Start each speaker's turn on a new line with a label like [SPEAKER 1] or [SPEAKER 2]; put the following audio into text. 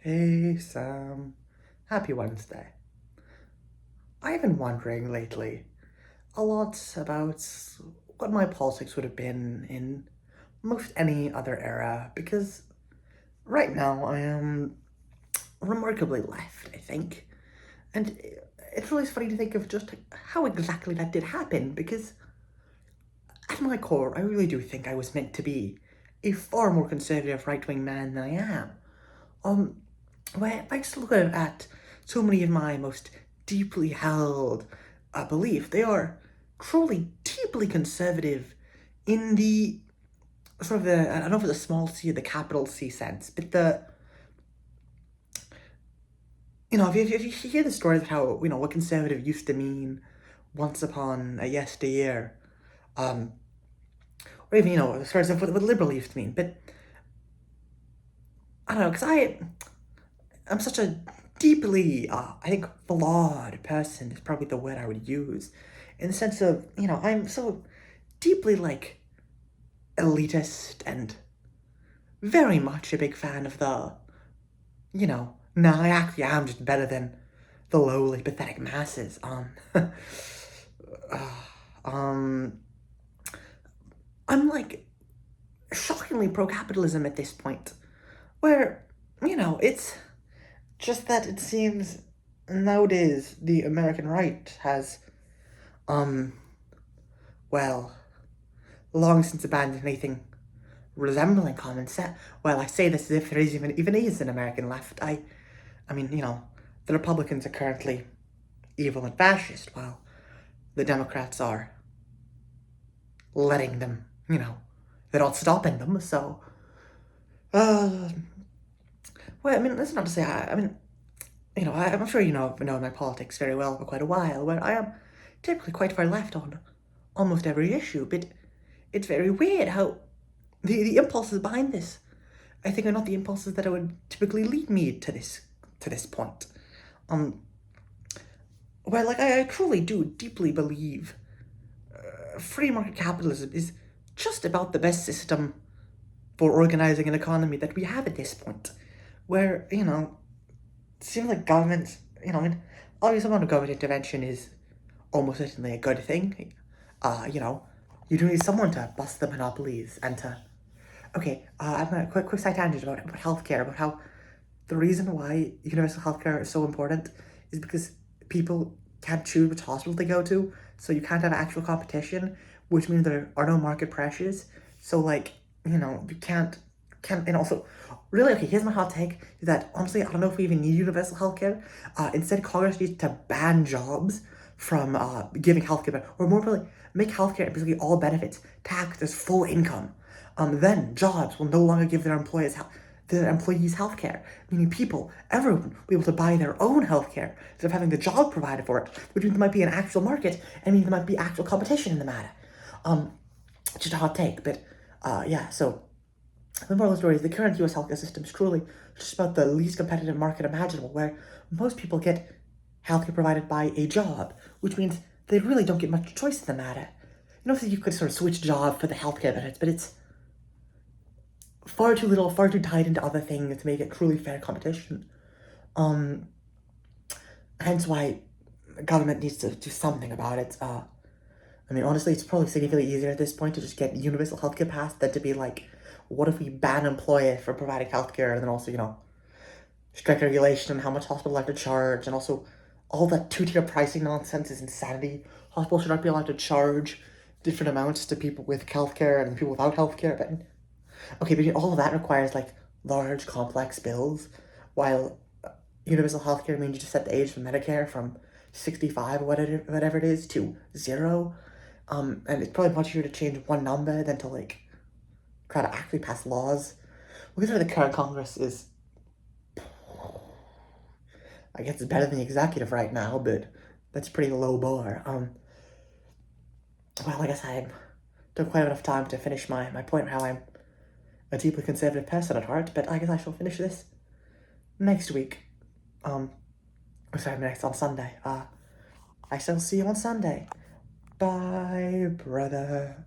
[SPEAKER 1] Hey Sam, happy Wednesday. I've been wondering lately a lot about what my politics would have been in most any other era because right now I am remarkably left, I think. And it's really funny to think of just how exactly that did happen because at my core, I really do think I was meant to be a far more conservative right-wing man than I am. Um, where I just look at so many of my most deeply held beliefs, they are truly deeply conservative in the sort of the, I don't know if it's a small c or the capital C sense, but if you hear the stories of how, what conservative used to mean once upon a yesteryear, um, or even, the stories of what liberal used to mean, but I don't know, because I'm such a deeply, I think, flawed person is probably the word I would use. In the sense of, I'm so deeply, elitist and very much a big fan of no, I actually am just better than the lowly, pathetic masses. Um, I'm, shockingly pro-capitalism at this point, where, it's just that it seems nowadays the American right has, um, well, long since abandoned anything resembling common sense. Well, I say this as if there is even is an American left. I mean, the Republicans are currently evil and fascist, while the Democrats are letting them, they're not stopping them. So, uh, well, I mean, that's not to say I mean, I'm sure know my politics very well for quite a while, where I am typically quite far left on almost every issue, but it's very weird how the impulses behind this, I think, are not the impulses that would typically lead me to this point. Um, where I truly do deeply believe free market capitalism is just about the best system for organizing an economy that we have at this point, where it seems like governments, I mean, obviously, amount of government intervention is almost certainly a good thing. You do need someone to bust the monopolies and to. Okay, I'm a quick side tangent about healthcare, about how the reason why universal healthcare is so important is because people can't choose which hospital they go to, so you can't have actual competition, which means there are no market pressures. So you can't, and also, really, okay, here's my hot take, is that honestly I don't know if we even need universal healthcare. Instead, Congress needs to ban jobs from giving healthcare, or more really, make healthcare basically all benefits taxed as full income. Then jobs will no longer give their employees healthcare, meaning everyone will be able to buy their own healthcare instead of having the job provided for it, which means there might be an actual market and means there might be actual competition in the matter. Um, just a hot take, but yeah, so the moral of the story is the current US healthcare system is truly just about the least competitive market imaginable, where most people get healthcare provided by a job, which means they really don't get much choice in the matter. So you could sort of switch job for the healthcare benefits, but it's far too little, far too tied into other things to make it truly fair competition. Um, Hence why the government needs to do something about it. I mean, honestly, it's probably significantly easier at this point to just get universal healthcare passed than to be like, what if we ban employers for providing healthcare, and then also, strict regulation on how much hospitals have to charge, and also all that two-tier pricing nonsense is insanity. Hospitals should not be allowed to charge different amounts to people with healthcare and people without healthcare. But okay, but all of that requires large, complex bills, while universal healthcare means you just set the age for Medicare from 65 or whatever it is to 0. And it's probably much easier to change one number than to try to actually pass laws. Look at the current Congress is. I guess it's better than the executive right now, but that's pretty low bar. Well, I guess I took quite enough time to finish my point how I'm a deeply conservative person at heart, but I guess I shall finish this next week. Um, sorry, next on Sunday. I shall see you on Sunday. Bye, brother.